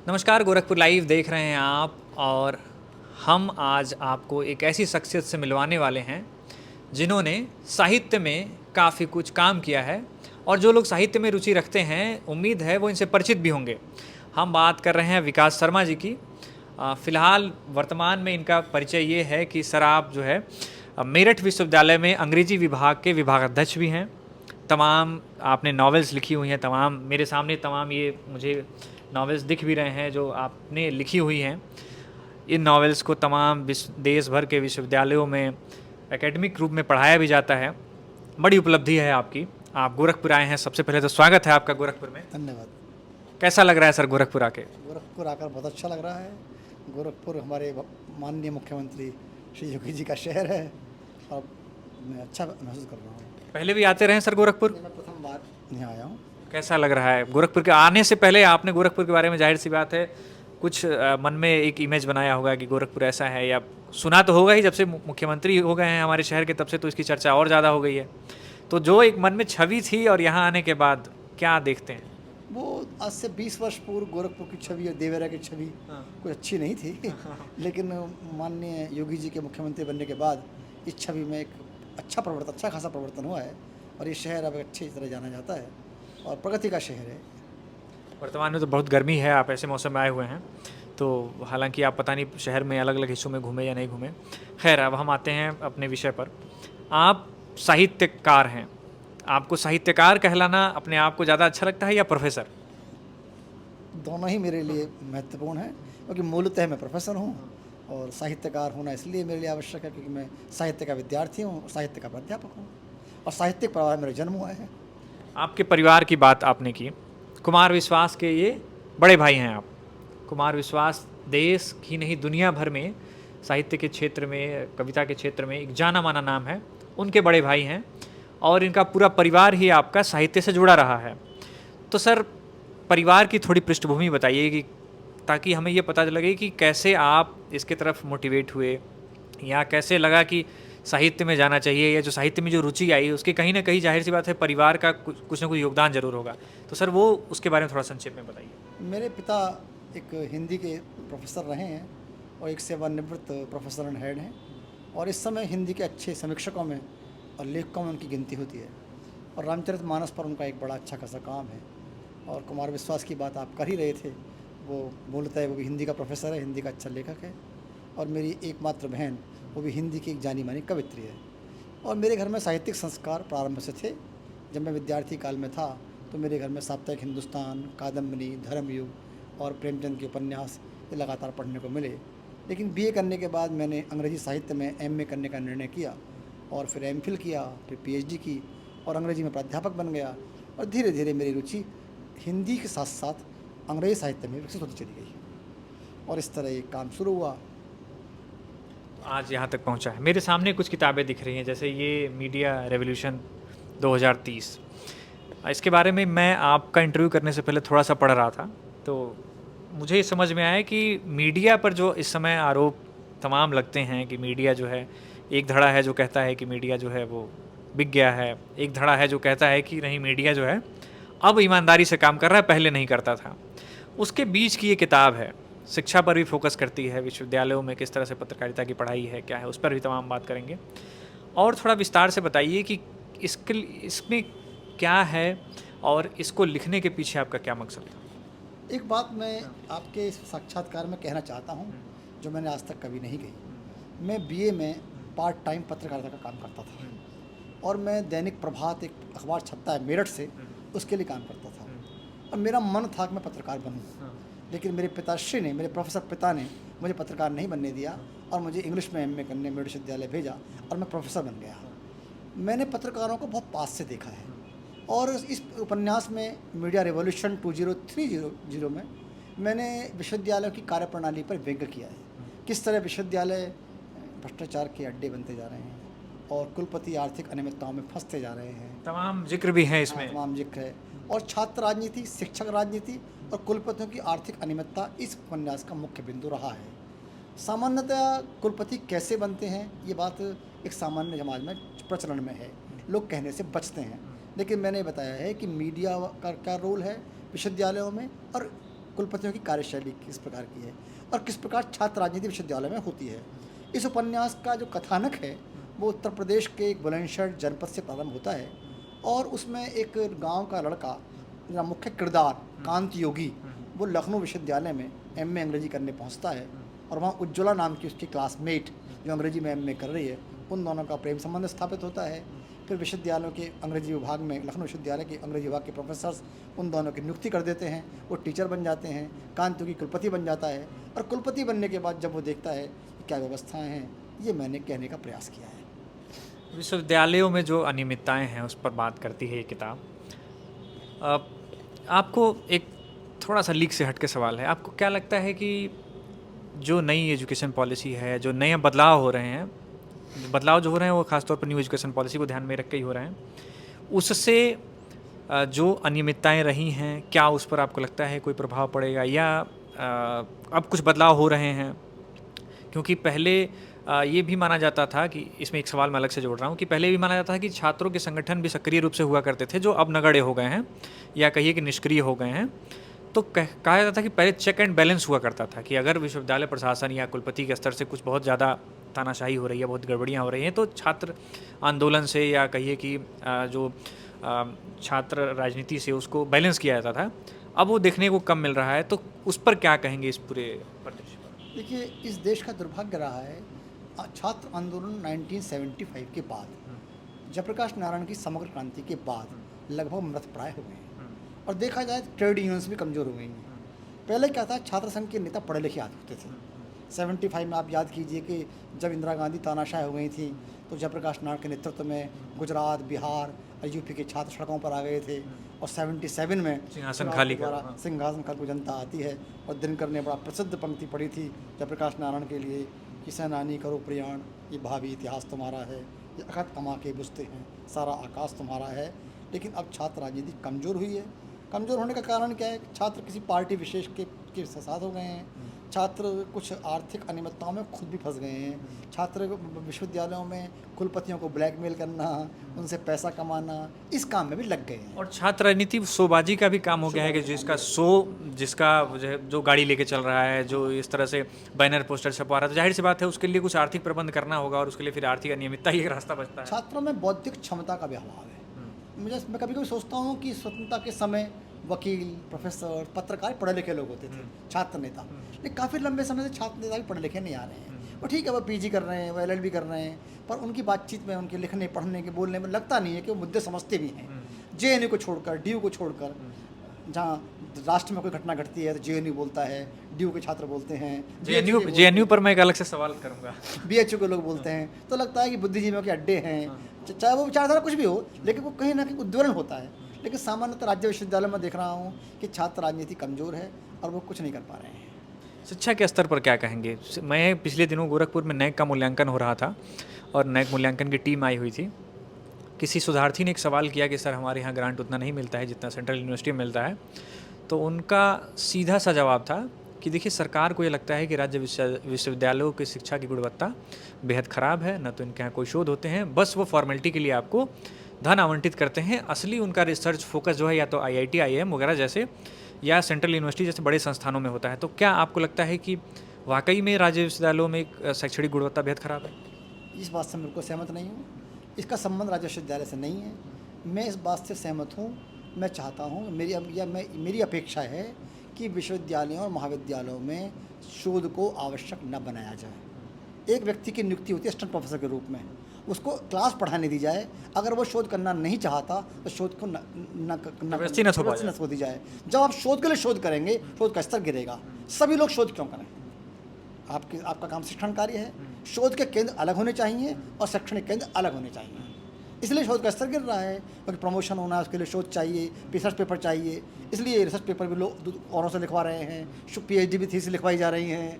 नमस्कार, गोरखपुर लाइव देख रहे हैं आप। और हम आज आपको एक ऐसी शख्सियत से मिलवाने वाले हैं जिन्होंने साहित्य में काफ़ी कुछ काम किया है। और जो लोग साहित्य में रुचि रखते हैं, उम्मीद है वो इनसे परिचित भी होंगे। हम बात कर रहे हैं विकास शर्मा जी की। फ़िलहाल वर्तमान में इनका परिचय ये है कि सर आप जो है मेरठ विश्वविद्यालय में अंग्रेजी विभाग के विभागाध्यक्ष भी हैं। तमाम आपने नॉवेल्स लिखी हुई हैं, तमाम मेरे सामने तमाम ये मुझे नॉवेल्स दिख भी रहे हैं जो आपने लिखी हुई हैं। इन नॉवेल्स को तमाम देश भर के विश्वविद्यालयों में एकेडमिक रूप में पढ़ाया भी जाता है। बड़ी उपलब्धि है आपकी। आप गोरखपुर आए हैं, सबसे पहले तो स्वागत है आपका गोरखपुर में। धन्यवाद। कैसा लग रहा है सर गोरखपुर आके? गोरखपुर आकर बहुत अच्छा लग रहा है। गोरखपुर हमारे माननीय मुख्यमंत्री श्री योगी जी का शहर है और मैं अच्छा महसूस कर रहा हूँ। पहले भी आते रहे हैं सर गोरखपुर? मैं प्रथम बार यहाँ आया हूँ। कैसा लग रहा है गोरखपुर के आने से पहले? आपने गोरखपुर के बारे में जाहिर सी बात है कुछ मन में एक इमेज बनाया होगा कि गोरखपुर ऐसा है, या सुना तो होगा ही। जब से मुख्यमंत्री हो गए हैं हमारे शहर के, तब से तो इसकी चर्चा और ज़्यादा हो गई है। तो जो एक मन में छवि थी और यहाँ आने के बाद क्या देखते हैं? वो आज से 20 वर्ष पूर्व गोरखपुर की छवि और देवरा की छवि कुछ अच्छी नहीं थी लेकिन माननीय योगी जी के मुख्यमंत्री बनने के बाद इस छवि में एक अच्छा खासा परिवर्तन हुआ है और ये शहर अब अच्छी तरह जाना जाता है और प्रगति का शहर है। वर्तमान में तो बहुत गर्मी है, आप ऐसे मौसम में आए हुए हैं, तो हालांकि आप पता नहीं शहर में अलग अलग हिस्सों में घूमे या नहीं घूमे। खैर, अब हम आते हैं अपने विषय पर। आप साहित्यकार हैं। आपको साहित्यकार कहलाना अपने आप को ज़्यादा अच्छा लगता है या प्रोफेसर? दोनों ही मेरे लिए महत्वपूर्ण है क्योंकि मूलतः मैं प्रोफेसर हूँ और साहित्यकार होना इसलिए मेरे लिए आवश्यक है क्योंकि मैं साहित्य का विद्यार्थी हूँ, साहित्य का प्राध्यापक हूँ और साहित्यिक परिवार में मेरा जन्म हुआ है। आपके परिवार की बात आपने की। कुमार विश्वास के ये बड़े भाई हैं आप। कुमार विश्वास देश ही नहीं दुनिया भर में साहित्य के क्षेत्र में, कविता के क्षेत्र में एक जाना माना नाम है। उनके बड़े भाई हैं और इनका पूरा परिवार ही आपका साहित्य से जुड़ा रहा है। तो सर, परिवार की थोड़ी पृष्ठभूमि बताइए कि ताकि हमें ये पता लगे कि कैसे आप इसके तरफ मोटिवेट हुए, या कैसे लगा कि साहित्य में जाना चाहिए, या जो साहित्य में जो रुचि आई उसके कहीं ना कहीं जाहिर सी बात है परिवार का कुछ ना कुछ योगदान जरूर होगा। तो सर वो उसके बारे में थोड़ा संक्षेप में बताइए। मेरे पिता एक हिंदी के प्रोफेसर रहे हैं और एक सेवानिवृत्त प्रोफेसर एंड हेड हैं और इस समय हिंदी के अच्छे समीक्षकों में और लेखकों में उनकी गिनती होती है और रामचरितमानस पर उनका एक बड़ा अच्छा खासा काम है। और कुमार विश्वास की बात आप कर ही रहे थे, वो मूलतः वो भी हिंदी का प्रोफेसर है, हिंदी का अच्छा लेखक है और मेरी एकमात्र बहन वो भी हिंदी की एक जानी मानी कवित्री है। और मेरे घर में साहित्यिक संस्कार प्रारंभ से थे। जब मैं विद्यार्थी काल में था तो मेरे घर में साप्ताहिक हिंदुस्तान, कादम्बनी, धर्मयुग और प्रेमचंद के उपन्यास ये लगातार पढ़ने को मिले। लेकिन बीए करने के बाद मैंने अंग्रेजी साहित्य में एमए करने का निर्णय किया और फिर एमफिल किया, फिर पीएचडी की और अंग्रेजी में प्राध्यापक बन गया और धीरे धीरे मेरी रुचि हिंदी के साथ साथ अंग्रेजी साहित्य में विकसित होती चली गई और इस तरह ये काम शुरू हुआ। आज यहाँ तक पहुँचा है। मेरे सामने कुछ किताबें दिख रही हैं, जैसे ये मीडिया रेवोल्यूशन 2030। इसके बारे में मैं आपका इंटरव्यू करने से पहले थोड़ा सा पढ़ रहा था, तो मुझे ये समझ में आया कि मीडिया पर जो इस समय आरोप तमाम लगते हैं कि मीडिया जो है, एक धड़ा है जो कहता है कि मीडिया जो है वो बिक गया है, एक धड़ा है जो कहता है कि नहीं, मीडिया जो है अब ईमानदारी से काम कर रहा है, पहले नहीं करता था। उसके बीच की ये किताब है, शिक्षा पर भी फोकस करती है, विश्वविद्यालयों में किस तरह से पत्रकारिता की पढ़ाई है, क्या है, उस पर भी तमाम बात करेंगे। और थोड़ा विस्तार से बताइए कि इसमें क्या है और इसको लिखने के पीछे आपका क्या मकसद था? एक बात मैं आपके इस साक्षात्कार में कहना चाहता हूँ जो मैंने आज तक कभी नहीं कही। मैं बीए में पार्ट टाइम पत्रकारिता का काम करता था और मैं दैनिक प्रभात, एक अखबार छपता है मेरठ से, उसके लिए काम करता था और मेरा मन था कि मैं पत्रकार बनूं। लेकिन मेरे पिताश्री ने, मेरे प्रोफेसर पिता ने मुझे पत्रकार नहीं बनने दिया और मुझे इंग्लिश में एमए करने मेरठ विश्वविद्यालय भेजा और मैं प्रोफेसर बन गया। मैंने पत्रकारों को बहुत पास से देखा है और इस उपन्यास में मीडिया रेवोल्यूशन 2030 में मैंने विश्वविद्यालयों की कार्यप्रणाली पर व्यंग्य किया है। किस तरह विश्वविद्यालय भ्रष्टाचार के अड्डे बनते जा रहे हैं और कुलपति आर्थिक अनियमितताओं में फंसते जा रहे हैं। तमाम जिक्र भी है इसमें। तमाम जिक्र है और छात्र राजनीति, शिक्षक राजनीति और कुलपतियों की आर्थिक अनियमितता इस उपन्यास का मुख्य बिंदु रहा है। सामान्यतः कुलपति कैसे बनते हैं ये बात एक सामान्य समाज में प्रचलन में है, लोग कहने से बचते हैं। लेकिन मैंने बताया है कि मीडिया का क्या रोल है विश्वविद्यालयों में और कुलपतियों की कार्यशैली किस प्रकार की है और किस प्रकार छात्र राजनीति विश्वविद्यालय में होती है। इस उपन्यास का जो कथानक है वो उत्तर प्रदेश के एक बुलंदशहर जनपद से प्रारंभ होता है और उसमें एक गांव का लड़का, मेरा मुख्य किरदार कांत योगी, वो लखनऊ विश्वविद्यालय में एमए अंग्रेजी करने पहुंचता है और वहाँ उज्ज्वला नाम की उसकी क्लासमेट जो अंग्रेजी में एमए कर रही है, उन दोनों का प्रेम संबंध स्थापित होता है। फिर विश्वविद्यालयों के अंग्रेजी विभाग में, लखनऊ विश्वविद्यालय के अंग्रेजी विभाग के प्रोफेसर्स उन दोनों की नियुक्ति कर देते हैं, वो टीचर बन जाते हैं, कांत योगी कुलपति बन जाता है और कुलपति बनने के बाद जब वो देखता है कि क्या व्यवस्थाएँ हैं, ये मैंने कहने का प्रयास किया है। विश्वविद्यालयों में जो अनियमितताएं हैं उस पर बात करती है ये किताब। आपको एक थोड़ा सा लीक से हट के सवाल है, आपको क्या लगता है कि जो नई एजुकेशन पॉलिसी है, जो नए बदलाव हो रहे हैं, बदलाव जो हो रहे हैं वो खासतौर पर न्यू एजुकेशन पॉलिसी को ध्यान में रख के ही हो रहे हैं, उससे जो अनियमितताएं रही हैं, क्या उस पर आपको लगता है कोई प्रभाव पड़ेगा या अब कुछ बदलाव हो रहे हैं? क्योंकि पहले ये भी माना जाता था कि, इसमें एक सवाल मैं अलग से जोड़ रहा हूँ, कि पहले भी माना जाता था कि छात्रों के संगठन भी सक्रिय रूप से हुआ करते थे, जो अब नगण्य हो गए हैं या कहिए कि निष्क्रिय हो गए हैं। तो कहा जाता था कि पहले चेक एंड बैलेंस हुआ करता था कि अगर विश्वविद्यालय प्रशासन या कुलपति के स्तर से कुछ बहुत ज़्यादा तानाशाही हो रही है, बहुत गड़बड़ियाँ हो रही हैं, तो छात्र आंदोलन से या कहिए कि जो छात्र राजनीति से उसको बैलेंस किया जाता था। अब वो देखने को कम मिल रहा है, तो उस पर क्या कहेंगे इस पूरे परिदृश्य पर? देखिए, इस देश का दुर्भाग्य रहा है, छात्र आंदोलन 1975 के बाद, जयप्रकाश नारायण की समग्र क्रांति के बाद लगभग मृतप्राय हो गए हैं और देखा जाए तो ट्रेड यूनियंस भी कमज़ोर हो गई हैं। पहले क्या था, छात्र संघ के नेता पढ़े लिखे आते होते थे। 75 में आप याद कीजिए कि जब इंदिरा गांधी तानाशाह हो गई थी तो जयप्रकाश नारायण के नेतृत्व में गुजरात, बिहार और यूपी के छात्र सड़कों पर आ गए थे और 77 में सिंहासन खाली द्वारा सिंहासन खाली को जनता आती है और दिनकर ने बड़ा प्रसिद्ध पंक्ति पढ़ी थी जयप्रकाश नारायण के लिए कि सेनानी करो प्रयाण, ये भावी इतिहास तुम्हारा है, ये अखत कमा के बुझते हैं, सारा आकाश तुम्हारा है। लेकिन अब छात्र राजनीति कमज़ोर हुई है। कमज़ोर होने का कारण क्या है? छात्र किसी पार्टी विशेष के साथ हो गए हैं, छात्र कुछ आर्थिक अनियमितताओं में खुद भी फंस गए हैं। छात्र विश्वविद्यालयों में कुलपतियों को ब्लैकमेल करना, उनसे पैसा कमाना, इस काम में भी लग गए हैं। और छात्र राजनीति शोबाजी का भी काम हो गया है कि जिसका जो गाड़ी लेके चल रहा है, जो इस तरह से बैनर पोस्टर छपवा रहा है, तो जाहिर सी बात है उसके लिए कुछ आर्थिक प्रबंध करना होगा और उसके लिए फिर आर्थिक अनियमितता ही एक रास्ता बचता है। छात्रों में बौद्धिक क्षमता का भी अभाव है। मैं कभी कभी सोचता हूँ कि स्वतंत्रता के समय वकील, प्रोफेसर, पत्रकार पढ़े लिखे लोग होते थे, छात्र नेता। लेकिन काफ़ी लंबे समय से छात्र नेता भी पढ़े लिखे नहीं आ रहे हैं। वो ठीक है, वो पीजी कर रहे हैं, वो एलएलबी कर रहे हैं, पर उनकी बातचीत में, उनके लिखने, पढ़ने के, बोलने में लगता नहीं है कि वो मुद्दे समझते भी हैं। जेएनयू को छोड़कर, डीयू को छोड़कर, जहाँ राष्ट्र में कोई घटना घटती है तो जेएनयू बोलता है, डीयू के छात्र बोलते हैं, जेएनयू पर मैं एक अलग से सवाल करूँगा, बीएचयू के लोग बोलते हैं। तो लगता है कि बुद्धिजीवियों के अड्डे हैं, चाहे वो विचारधारा कुछ भी हो, लेकिन वो कहीं ना कहीं उद्वलन होता है। लेकिन सामान्यतः राज्य विश्वविद्यालय में देख रहा हूँ कि छात्र राजनीति कमज़ोर है और वो कुछ नहीं कर पा रहे हैं। शिक्षा के स्तर पर क्या कहेंगे? मैं पिछले दिनों गोरखपुर में नैक का मूल्यांकन हो रहा था और नैक मूल्यांकन की टीम आई हुई थी। किसी शोधार्थी ने एक सवाल किया कि सर हमारे यहाँ ग्रांट उतना नहीं मिलता है जितना सेंट्रल यूनिवर्सिटी में मिलता है। तो उनका सीधा सा जवाब था कि देखिए, सरकार को ये लगता है कि राज्य विश्वविद्यालयों की शिक्षा की गुणवत्ता बेहद ख़राब है, न तो इनके यहाँ कोई शोध होते हैं, बस वो फॉर्मेलिटी के लिए आपको धन आवंटित करते हैं। असली उनका रिसर्च फोकस जो है या तो आईआईटी, आईआईएम वगैरह जैसे या सेंट्रल यूनिवर्सिटी जैसे बड़े संस्थानों में होता है। तो क्या आपको लगता है कि वाकई में राज्य विश्वविद्यालयों में शैक्षणिक गुणवत्ता बेहद ख़राब है? इस बात से बिल्कुल सहमत नहीं हूँ। इसका संबंध राज्य विश्वविद्यालय से नहीं है। मैं इस बात से सहमत हूँ। मैं चाहता हूँ, मेरी अपेक्षा है कि विश्वविद्यालयों और महाविद्यालयों में शोध को आवश्यक न बनाया जाए। एक व्यक्ति की नियुक्ति होती है असिस्टेंट प्रोफेसर के रूप में, उसको क्लास पढ़ाने दी जाए। अगर वो शोध करना नहीं चाहता तो शोध को न हो दी जाए। जब आप शोध के लिए शोध करेंगे, शोध का स्तर गिरेगा। सभी लोग शोध क्यों करें? आपका काम शिक्षण कार्य है। शोध के केंद्र अलग होने चाहिए और शैक्षणिक केंद्र अलग होने चाहिए। इसलिए शोध का स्तर गिर रहा है, क्योंकि प्रमोशन होना है, उसके लिए शोध चाहिए, रिसर्च पेपर चाहिए। इसलिए रिसर्च पेपर भी लोग औरों से लिखवा रहे हैं, पीएचडी भी थीसिस लिखवाई जा रही हैं।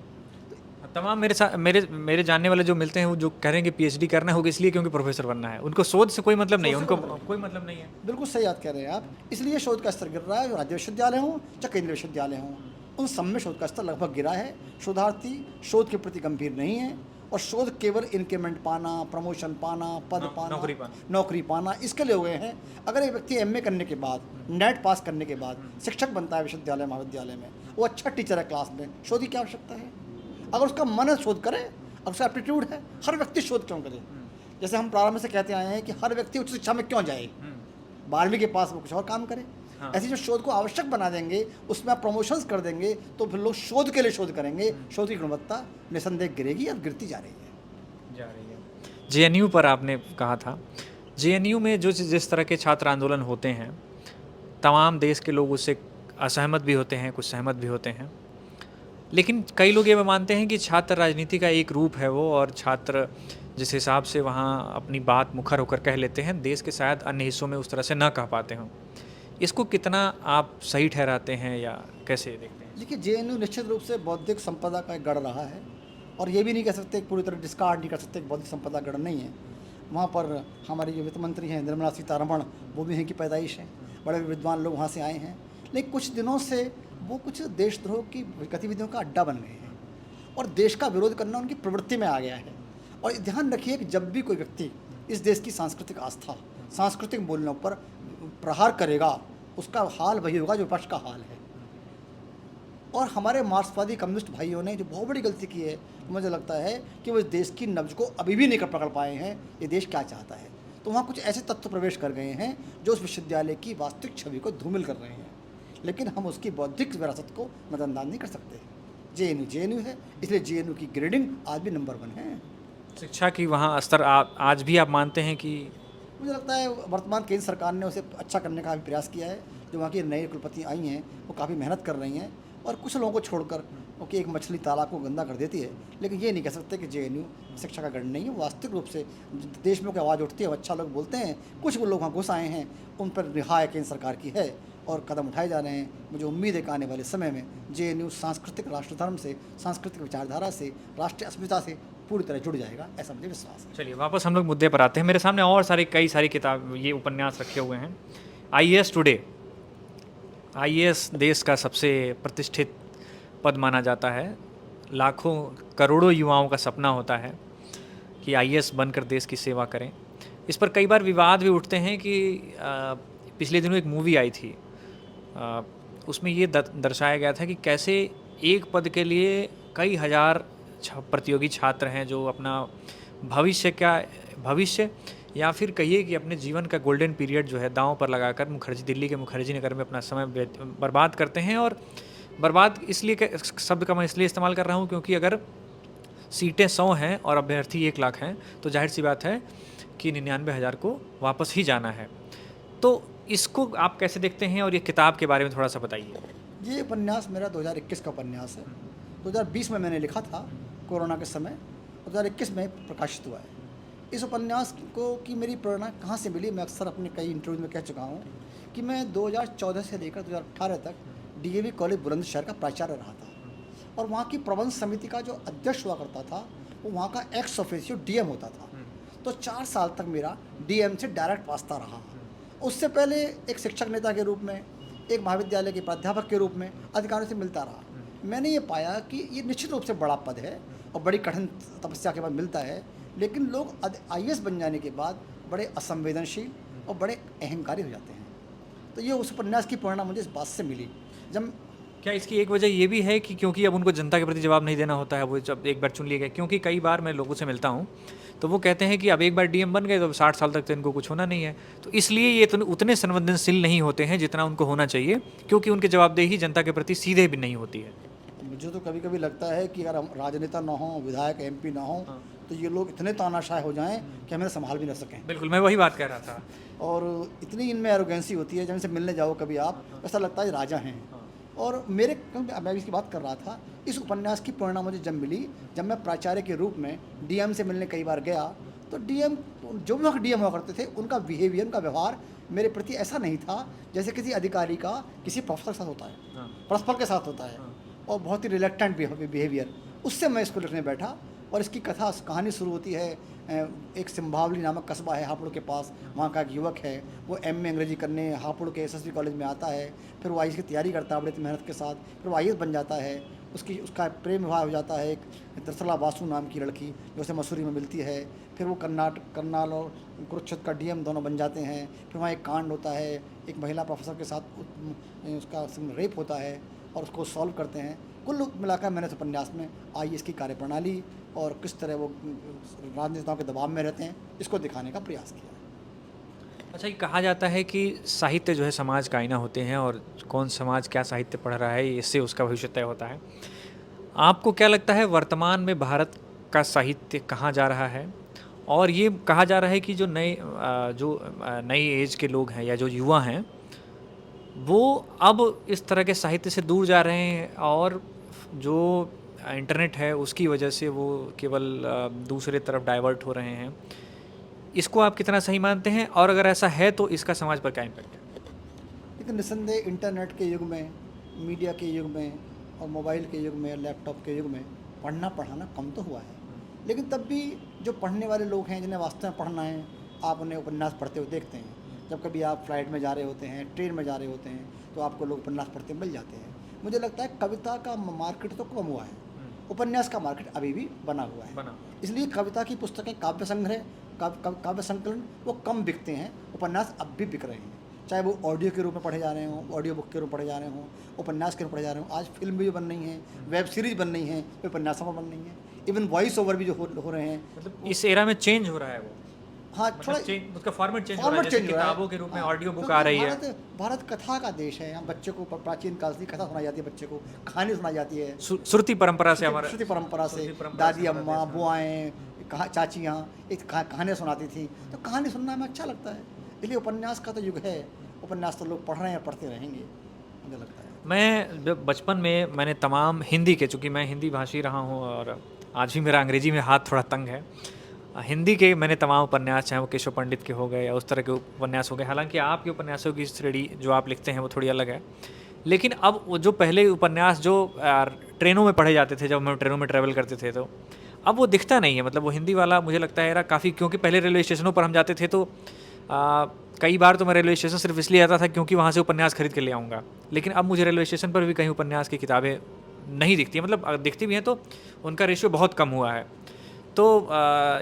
तमाम मेरे जानने वाले जो मिलते हैं वो जो कह रहे हैं कि पीएचडी करना होगा इसलिए क्योंकि प्रोफेसर बनना है, उनको शोध से कोई मतलब नहीं है, उनको कोई मतलब नहीं है। बिल्कुल सही बात कह रहे हैं आप। इसलिए शोध का स्तर गिर रहा है। जो राज्य विश्वविद्यालय हों चाहे केंद्रीय विश्वविद्यालय हों, उन सब में शोध का स्तर लगभग गिरा है। शोधार्थी शोध के प्रति गंभीर नहीं है और शोध केवल इंक्रीमेंट पाना, प्रमोशन पाना, पद पाना, नौकरी पाना, इसके लिए हो गए हैं। अगर एक व्यक्ति एमए करने के बाद, नेट पास करने के बाद शिक्षक बनता है विश्वविद्यालय महाविद्यालय में, वो अच्छा टीचर है क्लास में, शोध की क्या आवश्यकता है? अगर उसका मन है शोध करे, अगर उसका एप्टीट्यूड है, हर व्यक्ति शोध क्यों करे? जैसे हम प्रारंभ से कहते आए हैं कि हर व्यक्ति उच्च शिक्षा में क्यों जाए, 12वीं के पास वो कुछ और काम करे। हाँ। ऐसी जो शोध को आवश्यक बना देंगे, उसमें आप प्रमोशंस कर देंगे, तो फिर लोग शोध के लिए शोध करेंगे, शोध की गुणवत्ता निसंदेह गिरेगी और गिरती जा रही है। जेएनयू पर आपने कहा था, जेएनयू में जो जिस तरह के छात्र आंदोलन होते हैं, तमाम देश के लोग उससे असहमत भी होते हैं, कुछ सहमत भी होते हैं, लेकिन कई लोग ये भी मानते हैं कि छात्र राजनीति का एक रूप है वो, और छात्र जिस हिसाब से वहाँ अपनी बात मुखर होकर कह लेते हैं, देश के शायद अन्य हिस्सों में उस तरह से ना कह पाते हों। इसको कितना आप सही ठहराते हैं या कैसे देखते हैं? देखिए, जेएनयू निश्चित रूप से बौद्धिक संपदा का एक गढ़ रहा है, और ये भी नहीं कह सकते पूरी तरह डिस्कार्ड नहीं कर सकते कि बौद्धिक संपदा गढ़ नहीं है। वहाँ पर हमारी जो वित्त मंत्री हैं निर्मला सीतारमण, वो भी हैं की पैदाइश हैं, बड़े विद्वान लोग वहाँ से आए हैं, लेकिन कुछ दिनों से वो कुछ देशद्रोह की गतिविधियों का अड्डा बन गए हैं, और देश का विरोध करना उनकी प्रवृत्ति में आ गया है। और ध्यान रखिए कि जब भी कोई व्यक्ति इस देश की सांस्कृतिक आस्था, सांस्कृतिक मूल्यों पर प्रहार करेगा, उसका हाल वही होगा जो विपक्ष का हाल है। और हमारे मार्क्सवादी कम्युनिस्ट भाइयों ने जो बहुत बड़ी गलती की है, मुझे लगता है कि वो इस देश की नब्ज को अभी भी नहीं पकड़ पाए हैं, ये देश क्या चाहता है। तो वहाँ कुछ ऐसे तत्व प्रवेश कर गए हैं जो उस विश्वविद्यालय की वास्तविक छवि को धूमिल कर रहे हैं, लेकिन हम उसकी बौद्धिक विरासत को नज़रअंदाज नहीं कर सकते। जेएनयू है, इसलिए जेएनयू की ग्रेडिंग आज भी नंबर 1 है। शिक्षा की वहाँ स्तर आज भी आप मानते हैं कि? मुझे लगता है वर्तमान केंद्र सरकार ने उसे अच्छा करने का भी प्रयास किया है। जो वहाँ की नई कुलपति आई हैं वो काफ़ी मेहनत कर रही हैं, और कुछ लोगों को छोड़कर, क्योंकि एक मछली तालाब को गंदा कर देती है, लेकिन ये नहीं कह सकते कि जेएनयू शिक्षा का गढ़ नहीं है। वास्तविक रूप से देश में कोई आवाज़ उठती है, अच्छा लोग बोलते हैं, कुछ वो लोग वहाँ घुस आए हैं, उन पर रिहाई केंद्र सरकार की है और कदम उठाए जा रहे हैं। मुझे उम्मीद है कि आने वाले समय में जेएनयू सांस्कृतिक राष्ट्र धर्म से, सांस्कृतिक विचारधारा से, राष्ट्रीय अस्मिता से पूरी तरह जुड़ जाएगा, ऐसा मुझे विश्वास है। चलिए वापस हम लोग मुद्दे पर आते हैं। मेरे सामने और कई सारी किताब, ये उपन्यास रखे हुए हैं। आईएएस टुडे, आईएएस देश का सबसे प्रतिष्ठित पद माना जाता है। लाखों करोड़ों युवाओं का सपना होता है कि आईएएस बनकर देश की सेवा करें। इस पर कई बार विवाद भी उठते हैं कि पिछले दिनों एक मूवी आई थी, उसमें ये दर्शाया गया था कि कैसे एक पद के लिए कई हजार प्रतियोगी छात्र हैं जो अपना भविष्य या फिर कहिए कि अपने जीवन का गोल्डन पीरियड जो है दांव पर लगाकर दिल्ली के मुखर्जी नगर में अपना समय बर्बाद करते हैं। और बर्बाद इसलिए शब्द का मैं इसलिए इस्तेमाल कर रहा हूँ क्योंकि अगर सीटें 100 हैं और अभ्यर्थी 1 लाख हैं तो जाहिर सी बात है कि 99,000 को वापस ही जाना है। तो इसको आप कैसे देखते हैं, और ये किताब के बारे में थोड़ा सा बताइए। ये उपन्यास मेरा 2021 का उपन्यास है। 2020 में मैंने लिखा था, कोरोना के समय, 2021 में प्रकाशित हुआ है। इस उपन्यास को की मेरी प्रेरणा कहाँ से मिली, मैं अक्सर अपने कई इंटरव्यू में कह चुका हूँ कि मैं 2014 से लेकर 2018 तक डीएवी कॉलेज बुलंदशहर का प्राचार्य रहा था, और वहाँ की प्रबंध समिति का जो अध्यक्ष हुआ करता था वो वहाँ का एक्स ऑफिशियो डीएम होता था। तो 4 साल तक मेरा डीएम से डायरेक्ट वास्ता रहा। उससे पहले एक शिक्षक नेता के रूप में, एक महाविद्यालय के प्राध्यापक के रूप में अधिकारियों से मिलता रहा। मैंने ये पाया कि ये निश्चित रूप से बड़ा पद है और बड़ी कठिन तपस्या के बाद मिलता है, लेकिन लोग आईएएस बन जाने के बाद बड़े असंवेदनशील और बड़े अहंकारी हो जाते हैं। तो ये उस उपन्यास की प्रेरणा मुझे इस बात से मिली। जब क्या इसकी एक वजह ये भी है कि क्योंकि अब उनको जनता के प्रति जवाब नहीं देना होता है, वो जब एक बार चुन लिए गए? क्योंकि कई बार मैं लोगों से मिलता हूँ तो वो कहते हैं कि अब एक बार डीएम बन गए तो 60 साल तक तो इनको कुछ होना नहीं है, तो इसलिए ये उतने संवेदनशील नहीं होते हैं जितना उनको होना चाहिए, क्योंकि उनकी जवाबदेही जनता के प्रति सीधे भी नहीं होती है। मुझे तो कभी कभी लगता है कि अगर हम राजनेता ना हो, विधायक एमपी ना हो, तो ये लोग इतने तानाशाह हो जाएं कि हमें संभाल भी ना सकें। बिल्कुल, मैं वही बात कह रहा था। और इतनी इनमें एरोगेंसी होती है, जब इनसे मिलने जाओ कभी आप, ऐसा लगता है राजा हैं। और मेरे, मैं इसकी बात कर रहा था, इस उपन्यास की प्रेरणा मुझे जब मिली, जब मैं प्राचार्य के रूप में डीएम से मिलने कई बार गया, तो डीएम, जो भी डीएम हुआ करते थे, उनका बिहेवियर, उनका व्यवहार मेरे प्रति ऐसा नहीं था जैसे किसी अधिकारी का किसी प्रोफेसर के साथ होता है, प्रिंसिपल के साथ होता है, और बहुत ही रिलेक्टेंट बिहेवियर। उससे मैं इसको लिखने बैठा, और इसकी कहानी शुरू होती है, एक सिंभावली नामक कस्बा है हापुड़ के पास, वहाँ का एक युवक है, वो एमए अंग्रेजी करने हापुड़ के एसएसबी कॉलेज में आता है, फिर वो आईएएस की तैयारी करता है बड़ी मेहनत के साथ, फिर वो आईएएस बन जाता है। उसका प्रेम विवाह हो जाता है एक दरसला वासु नाम की लड़की जो उसे मसूरी में मिलती है। फिर वो करनाल और कुरुक्षेत्र का डीएम दोनों बन जाते हैं। फिर वहाँ एक कांड होता है, एक महिला प्रोफेसर के साथ उसका रेप होता है, और उसको सॉल्व करते हैं। कुल मिलाकर मैंने इस उपन्यास में आईएएस की कार्यप्रणाली और किस तरह वो राजनेताओं के दबाव में रहते हैं, इसको दिखाने का प्रयास किया है। अच्छा, ये कहा जाता है कि साहित्य जो है समाज का आईना होते हैं और कौन समाज क्या साहित्य पढ़ रहा है इससे उसका भविष्य तय होता है। आपको क्या लगता है वर्तमान में भारत का साहित्य कहाँ जा रहा है? और ये कहा जा रहा है कि जो नई एज के लोग हैं या जो युवा हैं, वो अब इस तरह के साहित्य से दूर जा रहे हैं और जो इंटरनेट है उसकी वजह से वो केवल दूसरे तरफ डाइवर्ट हो रहे हैं। इसको आप कितना सही मानते हैं और अगर ऐसा है तो इसका समाज पर क्या इम्पैक्ट है? लेकिन निस्संदेह इंटरनेट के युग में, मीडिया के युग में और मोबाइल के युग में, लैपटॉप के युग में पढ़ना पढ़ाना कम तो हुआ है। लेकिन तब भी जो पढ़ने वाले लोग हैं, जिन्हें वास्तव में पढ़ना है, आप उन्हें उपन्यास पढ़ते हुए देखते हैं। जब कभी आप फ्लाइट में जा रहे होते हैं, ट्रेन में जा रहे होते हैं, तो आपको लोग उपन्यास पढ़ते मिल जाते हैं। मुझे लगता है कविता का मार्केट तो कम हुआ है, उपन्यास का मार्केट अभी भी बना हुआ है। इसलिए कविता की पुस्तकें, काव्य संग्रह, काव्य संकलन वो कम बिकते हैं, उपन्यास अब भी बिक रहे हैं। चाहे वो ऑडियो के रूप में पढ़े जा रहे हों, ऑडियो बुक के रूप में पढ़े जा रहे हों, उपन्यास के रूप में पढ़े जा रहे हों। आज फिल्म भी जो बन रही हैं, वेब सीरीज बन रही हैं, वे उपन्यासों पर बन रही हैं। इवन वॉइस ओवर भी जो हो रहे हैं, मतलब इस एरा में चेंज हो रहा है वो, हाँ थोड़ा मतलब चेंज, उसका फॉर्मेट चेंज हो रहा है, जैसे किताबों के रूप में ऑडियो बुक आ रही है। भारत कथा का देश है। यहाँ बच्चे को प्राचीन काल से कथा सुनाई जाती है, बच्चे को कहानी सुनाई जाती है, श्रुति परंपरा से, हमारा श्रुति परंपरा से दादी अम्मा बुआएं चाचियाँ एक कहानियाँ सुनाती थी, तो कहानी सुनना हमें अच्छा लगता है। इसलिए उपन्यास का तो युग है, उपन्यास तो लोग पढ़ रहे हैं, पढ़ते रहेंगे, मुझे लगता है। मैं जब बचपन में मैंने तमाम हिंदी के, चूँकि मैं हिंदी भाषी रहा हूँ और आज भी मेरा अंग्रेजी में हाथ थोड़ा तंग है, हिंदी के मैंने तमाम उपन्यास, चाहे वो केशव पंडित के हो गए या उस तरह के उपन्यास हो गए, हालांकि आपके उपन्यासों की श्रेणी जो आप लिखते हैं वो थोड़ी अलग है। लेकिन अब वो जो पहले उपन्यास जो ट्रेनों में पढ़े जाते थे, जब हम ट्रेनों में ट्रैवल करते थे, तो अब वो दिखता नहीं है। मतलब वो हिंदी वाला मुझे लगता है काफ़ी, क्योंकि पहले रेलवे स्टेशनों पर हम जाते थे तो कई बार तो मैं रेलवे स्टेशन सिर्फ इसलिए आता था क्योंकि वहाँ से उपन्यास खरीद के ले आऊँगा। लेकिन अब मुझे रेलवे स्टेशन पर भी कहीं उपन्यास की किताबें नहीं दिखती हैं, मतलब दिखती भी हैं तो उनका रेशियो बहुत कम हुआ है। तो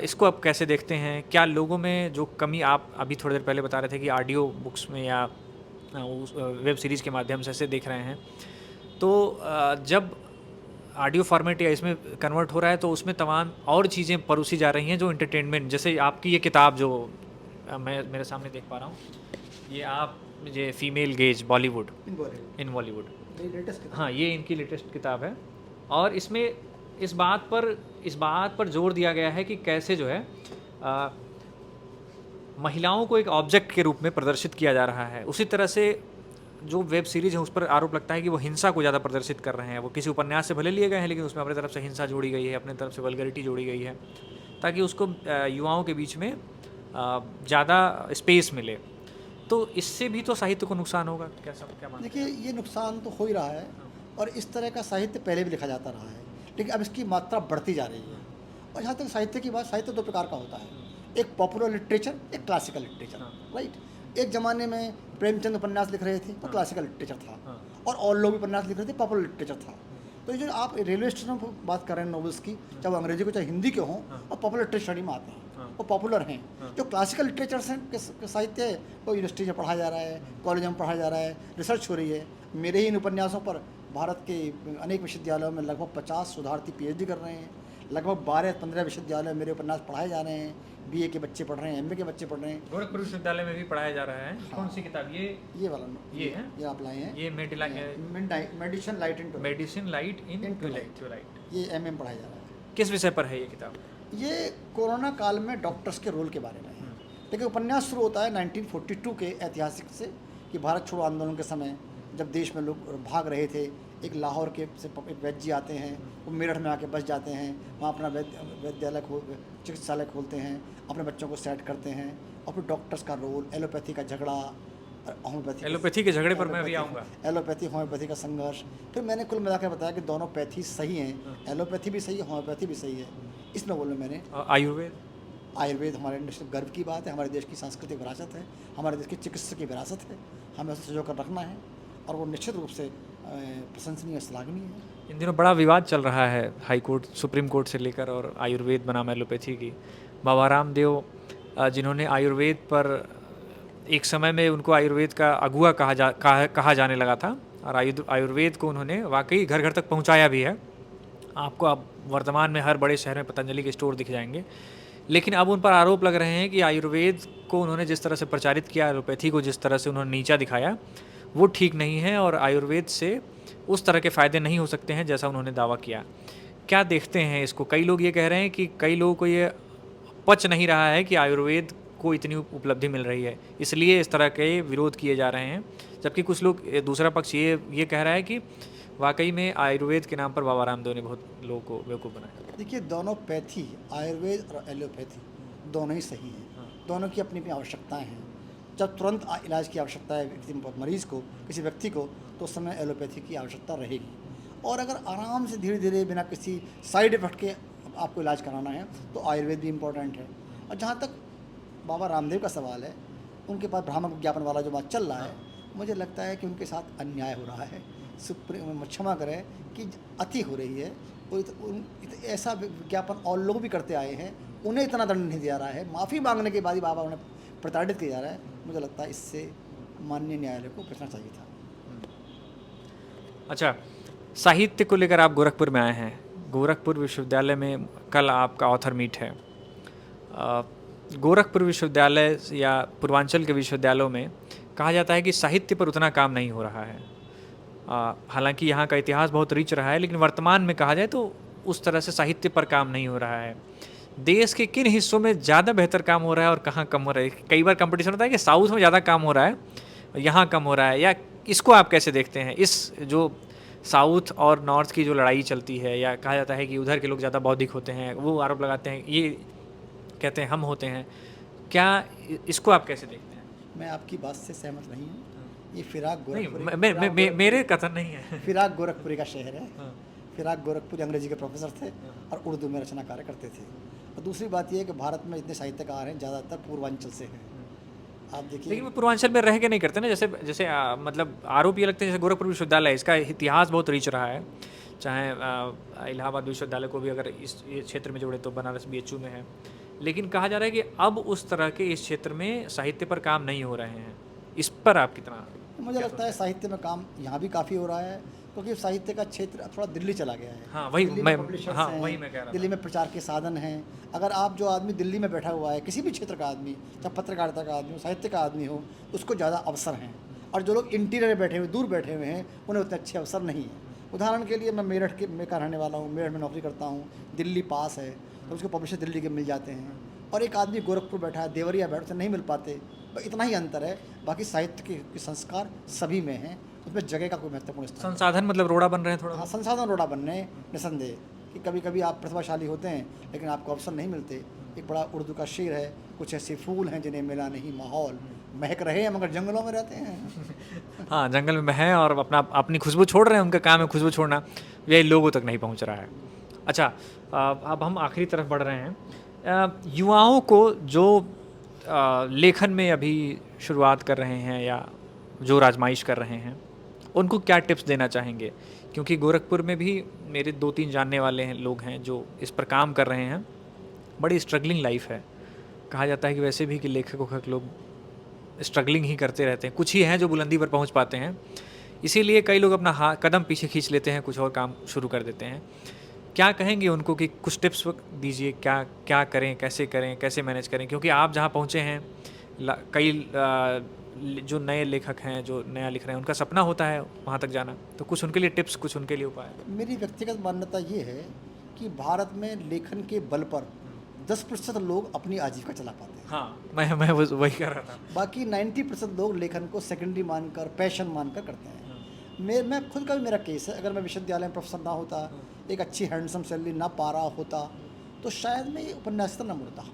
इसको आप कैसे देखते हैं? क्या लोगों में जो कमी, आप अभी थोड़ी देर पहले बता रहे थे कि ऑडियो बुक्स में या वेब सीरीज़ के माध्यम से ऐसे देख रहे हैं, तो जब ऑडियो फॉर्मेट या इसमें कन्वर्ट हो रहा है तो उसमें तमाम और चीज़ें परोसी जा रही हैं जो एंटरटेनमेंट, जैसे आपकी ये किताब जो मैं मेरे सामने देख पा रहा हूँ, ये फीमेल गेज बॉलीवुड इन बॉलीवुड, हाँ ये इनकी लेटेस्ट किताब है। और इसमें इस बात पर जोर दिया गया है कि कैसे जो है महिलाओं को एक ऑब्जेक्ट के रूप में प्रदर्शित किया जा रहा है। उसी तरह से जो वेब सीरीज़ है उस पर आरोप लगता है कि वो हिंसा को ज़्यादा प्रदर्शित कर रहे हैं। वो किसी उपन्यास से भले लिए गए हैं लेकिन उसमें अपनी तरफ से हिंसा जोड़ी गई है, अपनी तरफ से वल्गरिटी जोड़ी गई है, ताकि उसको युवाओं के बीच में ज़्यादा स्पेस मिले। तो इससे भी तो साहित्य को नुकसान होगा, क्या मानते हैं? देखिए, ये नुकसान तो हो ही रहा है और इस तरह का साहित्य पहले भी लिखा जाता रहा है, लेकिन अब इसकी मात्रा बढ़ती जा रही है। और जहाँ तक साहित्य की बात, साहित्य दो प्रकार का होता है, एक पॉपुलर लिटरेचर, एक क्लासिकल लिटरेचर, राइट। एक ज़माने में प्रेमचंद उपन्यास लिख रहे थे तो क्लासिकल लिटरेचर था, और लोग उपन्यास लिख रहे थे, पॉपुलर लिटरेचर था। तो ये जो आप रेलवे स्टेशन पर बात कर रहे हैं नॉवेल्स की, चाहे वो अंग्रेजी को चाहे हिंदी के हों, और पॉपुलर लिटरेचर श्रेणी में आते हैं, वो पॉपुलर हैं। जो क्लासिकल लिटरेचर्स हैं के साहित्य है वो यूनिवर्सिटी में पढ़ाया जा रहा है, कॉलेज में पढ़ाया जा रहा है, रिसर्च हो रही है। मेरे ही इन उपन्यासों पर भारत के अनेक विश्वविद्यालयों में लगभग 50 शोधार्थी PhD कर रहे हैं, लगभग 12-15 विश्वविद्यालय मेरे उपन्यास पढ़ाए जा रहे हैं, BA के बच्चे पढ़ रहे हैं, MA के बच्चे पढ़ रहे हैं। गोरखपुर विश्वविद्यालय में भी पढ़ाया जा रहा है। हाँ। कौन सी किताब? ये वाला, ये है, ये आप लाए हैं, ये मेडिसिन लाइट इन ट्विलाइट, ये MA में पढ़ाया जा रहा है। किस विषय पर है ये किताब? ये कोरोना काल में डॉक्टर्स के रोल के बारे में है। लेकिन उपन्यास शुरू होता है 1942 के ऐतिहासिक से, कि भारत छोड़ो आंदोलन के समय जब देश में लोग भाग रहे थे, एक लाहौर के से एक वैद्य जी आते हैं, वो मेरठ में आके बस जाते हैं, वहाँ अपना वैद्यालय चिकित्सालय खोलते हैं, अपने बच्चों को सेट करते हैं, और फिर डॉक्टर्स का रोल, एलोपैथी का झगड़ा, एलोपैथी के झगड़े पर मैं भी आऊँगा, एलोपैथी होम्योपैथी का संघर्ष। फिर मैंने कुल मिलाकर बताया कि दोनों पैथी सही हैं, एलोपैथी भी सही है, होम्योपैथी भी सही है। इस नॉवल में मैंने आयुर्वेद हमारे देश गर्व की बात है, हमारे देश की सांस्कृतिक विरासत है, हमारे देश की चिकित्सा की विरासत है, हमें उसे सजो कर रखना है, और वो निश्चित रूप से प्रशंसनीय, श्लाघनीय है। इन दिनों बड़ा विवाद चल रहा है हाई कोर्ट, सुप्रीम कोर्ट से लेकर, और आयुर्वेद बनाम एलोपैथी की। बाबा रामदेव जिन्होंने आयुर्वेद पर, एक समय में उनको आयुर्वेद का अगुआ कहा जाने लगा था, और आयुर्वेद को उन्होंने वाकई घर घर तक पहुंचाया भी है। आपको अब वर्तमान में हर बड़े शहर में पतंजलि के स्टोर दिख जाएंगे। लेकिन अब उन पर आरोप लग रहे हैं कि आयुर्वेद को उन्होंने जिस तरह से प्रचारित किया, एलोपैथी को जिस तरह से उन्होंने नीचा दिखाया, वो ठीक नहीं है और आयुर्वेद से उस तरह के फ़ायदे नहीं हो सकते हैं जैसा उन्होंने दावा किया। क्या देखते हैं इसको? कई लोग ये कह रहे हैं कि कई लोगों को ये पच नहीं रहा है कि आयुर्वेद को इतनी उपलब्धि मिल रही है, इसलिए इस तरह के विरोध किए जा रहे हैं। जबकि कुछ लोग, दूसरा पक्ष ये कह रहा है कि वाकई में आयुर्वेद के नाम पर बाबा रामदेव ने बहुत लोगों को बेवकूफ़ बनाया। देखिए, दोनों पैथी, आयुर्वेद और एलोपैथी, दोनों ही सही हैं। दोनों की अपनी अपनी आवश्यकताएं हैं। जब तुरंत इलाज की आवश्यकता है किसी मरीज़ को, किसी व्यक्ति को, तो उस समय एलोपैथी की आवश्यकता रहेगी। और अगर आराम से धीरे धीरे बिना किसी साइड इफेक्ट के आपको इलाज कराना है तो आयुर्वेद भी इम्पोर्टेंट है। और जहाँ तक बाबा रामदेव का सवाल है, उनके पास ब्राह्मण विज्ञापन वाला जो बात चल रहा है, मुझे लगता है कि उनके साथ अन्याय हो रहा है। सुप्रीम क्षमा करें कि अति हो रही है। ऐसा विज्ञापन और लोग भी करते आए हैं, उन्हें इतना दंड नहीं दिया रहा है। माफ़ी मांगने के बाद ही बाबा उन्हें प्रताड़ित किया जा रहा है। मुझे लगता है इससे माननीय न्यायालय को बचना चाहिए था। अच्छा, साहित्य को लेकर आप गोरखपुर में आए हैं। गोरखपुर विश्वविद्यालय में कल आपका ऑथर मीट है। गोरखपुर विश्वविद्यालय या पूर्वांचल के विश्वविद्यालयों में कहा जाता है कि साहित्य पर उतना काम नहीं हो रहा है। हालांकि यहाँ का इतिहास बहुत रिच रहा है, लेकिन वर्तमान में कहा जाए तो उस तरह से साहित्य पर काम नहीं हो रहा है। देश के किन हिस्सों में ज़्यादा बेहतर काम हो रहा है और कहाँ कम हो रहा है? कई बार कंपटीशन होता है कि साउथ में ज़्यादा काम हो रहा है, यहाँ कम हो रहा है, या इसको आप कैसे देखते हैं? इस जो साउथ और नॉर्थ की जो लड़ाई चलती है, या कहा जाता है कि उधर के लोग ज़्यादा बौद्धिक होते हैं, वो आरोप लगाते हैं, ये कहते हैं हम होते हैं, क्या इसको आप कैसे देखते हैं? मैं आपकी बात से सहमत नहीं हूँ। ये फिराक नहीं, गोरखपुरी, मेरे कथन नहीं है। फिराक गोरखपुरी का शहर है। हाँ। फिराक गोरखपुरी अंग्रेजी के प्रोफेसर थे और उर्दू में रचना कार्य करते थे। और दूसरी बात यह है कि भारत में इतने साहित्यकार हैं, ज़्यादातर पूर्वांचल से हैं। आप देखिए, लेकिन वो पूर्वांचल में रह के नहीं करते ना, जैसे जैसे मतलब आरोप ये लगते हैं, जैसे गोरखपुर विश्वविद्यालय, इसका इतिहास बहुत रिच रहा है। चाहे इलाहाबाद विश्वविद्यालय को भी अगर इस ये क्षेत्र में जोड़े तो बनारस BHU में है। लेकिन कहा जा रहा है कि अब उस तरह के इस क्षेत्र में साहित्य पर काम नहीं हो रहे हैं। इस पर आप कितना? मुझे लगता है साहित्य में काम यहाँ भी काफ़ी हो रहा है, क्योंकि साहित्य का क्षेत्र अब थोड़ा दिल्ली चला गया है। हाँ, वही दिल्ली मैं में publishers हाँ हैं, वही मैं कह रहा दिल्ली था। में प्रचार के साधन हैं। अगर आप जो आदमी दिल्ली में बैठा हुआ है, किसी भी क्षेत्र का आदमी, चाहे पत्रकारिता का आदमी हो, साहित्य का आदमी हो, उसको ज़्यादा अवसर हैं। और जो लोग इंटीरियर में बैठे हुए, दूर बैठे हुए हैं, उन्हें उतने अच्छे अवसर नहीं हैं। उदाहरण के लिए मैं मेरठ का रहने वाला हूँ, मेरठ में नौकरी करता हूँ, दिल्ली पास है, तो उसको पब्लिशर दिल्ली के मिल जाते हैं। और एक आदमी गोरखपुर बैठा है, देवरिया बैठा, उसे नहीं मिल पाते। इतना ही अंतर है। बाकी साहित्य के संस्कार सभी में हैं, उसमें जगह का कोई महत्वपूर्ण स्थान। संसाधन मतलब रोड़ा बन रहे हैं थोड़ा। हाँ, संसाधन रोड़ा बनने निसंदेह कि कभी कभी आप प्रतिभाशाली होते हैं लेकिन आपको अवसर नहीं मिलते। एक बड़ा उर्दू का शेर है, कुछ ऐसे फूल हैं जिन्हें मिला नहीं माहौल, महक रहे हैं मगर जंगलों में रहते हैं। हाँ, जंगल में है और अपनी खुशबू छोड़ रहे हैं, उनका काम है खुशबू छोड़ना, ये लोगों तक नहीं पहुंच रहा है। अच्छा, अब हम आखिरी तरफ बढ़ रहे हैं। युवाओं को जो लेखन में अभी शुरुआत कर रहे हैं या जो आजमाइश कर रहे हैं, उनको क्या टिप्स देना चाहेंगे? क्योंकि गोरखपुर में भी मेरे 2-3 जानने वाले हैं, लोग हैं जो इस पर काम कर रहे हैं। बड़ी स्ट्रगलिंग लाइफ है। कहा जाता है कि वैसे भी कि लेखक लोग स्ट्रगलिंग ही करते रहते हैं, कुछ ही हैं जो बुलंदी पर पहुंच पाते हैं। इसीलिए कई लोग अपना कदम पीछे खींच लेते हैं, कुछ और काम शुरू कर देते हैं। क्या कहेंगे उनको कि कुछ टिप्स दीजिए, क्या क्या करें, कैसे मैनेज करें? क्योंकि आप जहाँ पहुँचे हैं, कई जो नए लेखक हैं, जो नया लिख रहे हैं, उनका सपना होता है वहाँ तक जाना, तो कुछ उनके लिए टिप्स, कुछ उनके लिए उपाय। मेरी व्यक्तिगत मान्यता ये है कि भारत में लेखन के बल पर 10% लोग अपनी आजीविका चला पाते हैं। हाँ, मैं वही कह रहा था। बाकी 90% लोग लेखन को सेकेंडरी मानकर, पैशन मानकर करते हैं। मैं खुद का भी मेरा केस है। अगर मैं विश्वविद्यालय में प्रोफेसर ना होता, एक अच्छी हैंडसम सैलरी ना पा रहा होता, तो शायद मैं ये उपन्यासता ना मुड़ता।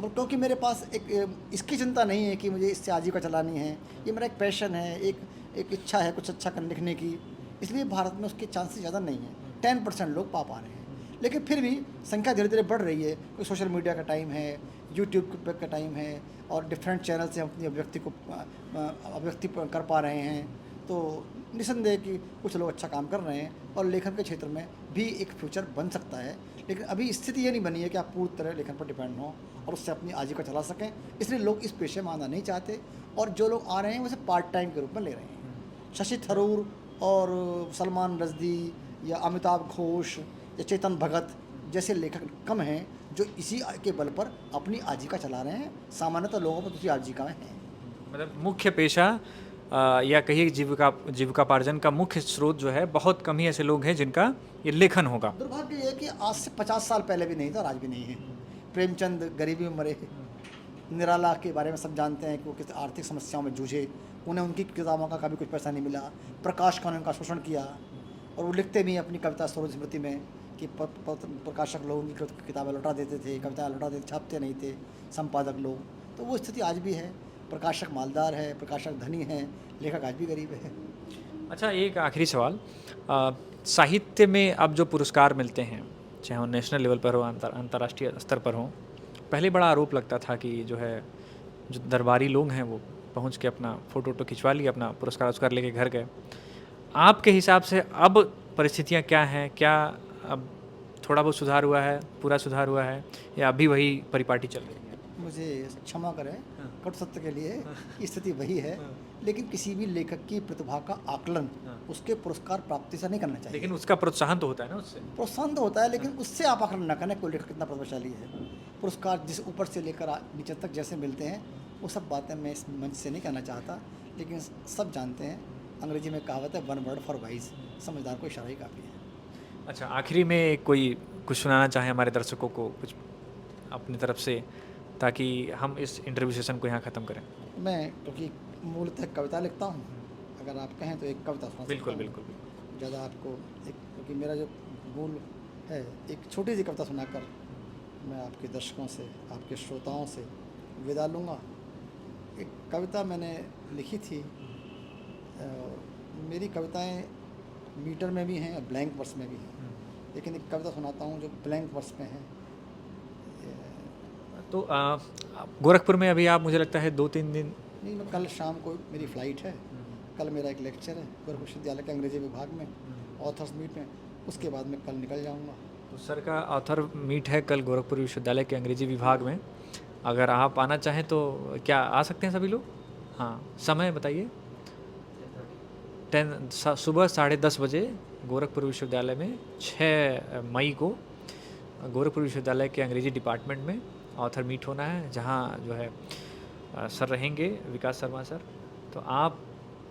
क्योंकि मेरे पास इसकी चिंता नहीं है कि मुझे इससे आजीविका चलानी है। ये मेरा एक पैशन है, एक इच्छा है कुछ अच्छा लिखने की। इसलिए भारत में उसके चांसेस ज़्यादा नहीं है। 10% लोग पा रहे हैं, लेकिन फिर भी संख्या धीरे धीरे बढ़ रही है। कोई सोशल मीडिया का टाइम है, यूट्यूब का टाइम है, और डिफरेंट चैनल से हम अपनी अभिव्यक्ति कर पा रहे हैं। तो निसंदेह कि कुछ लोग अच्छा काम कर रहे हैं और लेखन के क्षेत्र में भी एक फ्यूचर बन सकता है। लेकिन अभी स्थिति ये नहीं बनी है कि आप पूरी तरह लेखन पर डिपेंड हों और उससे अपनी आजीविका चला सकें। इसलिए लोग इस पेशे में आना नहीं चाहते, और जो लोग आ रहे हैं वैसे पार्ट टाइम के रूप में ले रहे हैं। शशि थरूर और सलमान रश्दी या अमिताभ घोष या चेतन भगत जैसे लेखक कम हैं जो इसी के बल पर अपनी आजीविका चला रहे हैं। सामान्यतः लोगों पर दूसरी आजीविकाएं हैं। मतलब मुख्य पेशा या कहिए जीविकापार्जन का मुख्य स्रोत जो है, बहुत कम ही ऐसे लोग हैं जिनका ये लेखन होगा। दुर्भाग्य ये है कि आज से 50 साल पहले भी नहीं था और आज भी नहीं है। प्रेमचंद गरीबी में मरे, निराला के बारे में सब जानते हैं कि वो किस आर्थिक समस्याओं में जूझे, उन्हें उनकी किताबों का कभी कुछ पैसा नहीं मिला, प्रकाश का उनका शोषण किया, और वो लिखते भी हैं अपनी कविता स्वरूप स्मृति में कि प्रकाशक लोग उनकी किताबें लौटा देते थे, कविताएं लौटा देते, छापते नहीं थे संपादक लोग। तो वो स्थिति आज भी है। प्रकाशक मालदार है, प्रकाशक धनी है, लेखक आज भी गरीब है। अच्छा, एक आखिरी सवाल, साहित्य में अब जो पुरस्कार मिलते हैं, चाहे वो नेशनल लेवल पर हो, अंतर्राष्ट्रीय स्तर पर हो, पहले बड़ा आरोप लगता था कि जो दरबारी लोग हैं वो पहुंच के अपना फ़ोटो खिंचवा लिए, अपना पुरस्कार उसकार लेके घर गए। आपके हिसाब से अब परिस्थितियां क्या हैं? क्या अब थोड़ा बहुत सुधार हुआ है, पूरा सुधार हुआ है, या अभी वही परिपाटी चल रही है? मुझे क्षमा करें कटु सत्य के लिए, स्थिति वही है। लेकिन किसी भी लेखक की प्रतिभा का आकलन उसके पुरस्कार प्राप्ति से नहीं करना चाहिए। लेकिन उसका प्रोत्साहन तो होता है ना, उससे प्रोत्साहन तो होता है, लेकिन उससे आप आकलन न करें कोई लेखक कितना प्रतिभाशाली है। पुरस्कार जिस ऊपर से लेकर नीचे तक जैसे मिलते हैं, वो सब बातें मैं इस मंच से नहीं कहना चाहता, लेकिन सब जानते हैं। अंग्रेजी में कहावत है, वन वर्ड फॉर वाइज, समझदार को इशारा ही काफ़ी है। अच्छा, आखिरी में कोई कुछ सुनाना चाहें हमारे दर्शकों को, कुछ अपनी तरफ से, ताकि हम इस इंटरव्यू सेशन को यहाँ ख़त्म करें? मैं क्योंकि मूलतः कविता लिखता हूँ, अगर आप कहें तो एक कविता सुना बिल्कुल सकता हूँ। बिल्कुल। ज़्यादा आपको एक, क्योंकि मेरा जो गोल है, एक छोटी सी कविता सुनाकर मैं आपके दर्शकों से, आपके श्रोताओं से विदा लूँगा। एक कविता मैंने लिखी थी। मेरी कविताएं मीटर में भी हैं, ब्लैंक वर्स में भी हैं, लेकिन एक कविता सुनाता हूँ जो ब्लैंक वर्स में है। तो गोरखपुर में अभी आप, मुझे लगता है 2-3 दिन? नहीं, मैं कल शाम को मेरी फ़्लाइट है। कल मेरा एक लेक्चर है गोरखपुर विश्वविद्यालय के अंग्रेजी विभाग में, ऑथर्स मीट में। उसके बाद मैं कल निकल जाऊंगा। तो सर का ऑथर मीट है कल गोरखपुर विश्वविद्यालय के अंग्रेजी विभाग में। अगर आप आना चाहें तो क्या आ सकते हैं सभी लोग? हाँ, समय बताइए। सुबह 10:30 बजे गोरखपुर विश्वविद्यालय में 6 मई को गोरखपुर विश्वविद्यालय के अंग्रेजी डिपार्टमेंट में ऑथर मीट होना है, जहाँ जो है सर रहेंगे, विकास शर्मा सर। तो आप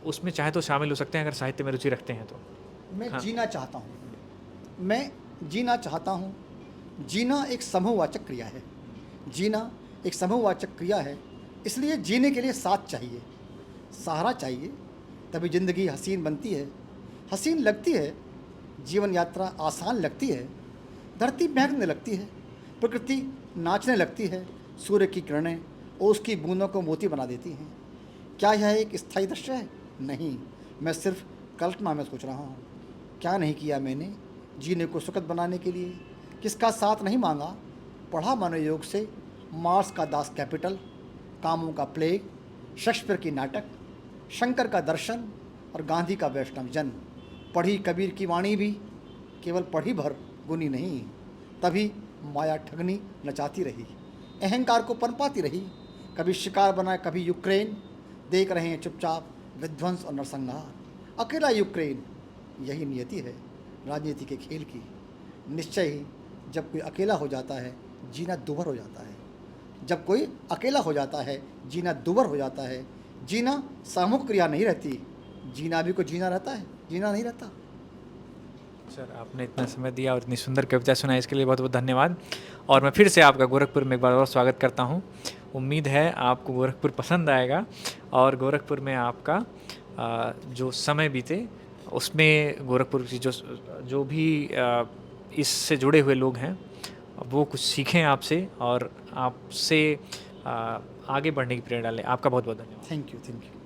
उसमें चाहे तो शामिल हो सकते हैं, अगर साहित्य में रुचि रखते हैं तो। मैं हाँ। जीना चाहता हूँ, मैं जीना चाहता हूँ। जीना एक समूहवाचक क्रिया है। जीना एक समूहवाचक क्रिया है, इसलिए जीने के लिए साथ चाहिए, सहारा चाहिए, तभी ज़िंदगी हसीन बनती है। हसीन लगती है जीवन यात्रा, आसान लगती है, धरती महकने लगती है, प्रकृति नाचने लगती है, सूर्य की किरणें ओस की बूंदों को मोती बना देती हैं। क्या यह एक स्थायी दृश्य है? नहीं, मैं सिर्फ कल्पना में सोच रहा हूँ। क्या नहीं किया मैंने जीने को सुखद बनाने के लिए? किसका साथ नहीं मांगा? पढ़ा मनोयोग से मार्स का दास कैपिटल, कामों का प्लेग, शेक्सपियर की नाटक, शंकर का दर्शन और गांधी का वैष्णव जन। पढ़ी कबीर की वाणी भी, केवल पढ़ी भर गुनी नहीं। तभी माया ठगनी नचाती रही, अहंकार को पनपाती रही। कभी शिकार बना, कभी यूक्रेन, देख रहे हैं चुपचाप विध्वंस और नरसंहार। अकेला यूक्रेन, यही नियति है राजनीति के खेल की। निश्चय ही जब कोई अकेला हो जाता है, जीना दुभर हो जाता है। जब कोई अकेला हो जाता है, जीना दुभर हो जाता है। जीना सामूहिक क्रिया नहीं रहती, जीना भी को जीना रहता है, जीना नहीं रहता। सर, आपने इतना समय दिया और इतनी सुंदर कविता सुनाई, इसके लिए बहुत बहुत धन्यवाद। और मैं फिर से आपका गोरखपुर में एक बार और स्वागत करता हूँ। उम्मीद है आपको गोरखपुर पसंद आएगा, और गोरखपुर में आपका जो समय बीते उसमें गोरखपुर की जो भी इससे जुड़े हुए लोग हैं वो कुछ सीखें आपसे, और आपसे आगे बढ़ने की प्रेरणा लें। आपका बहुत बहुत धन्यवाद। Thank you, thank you.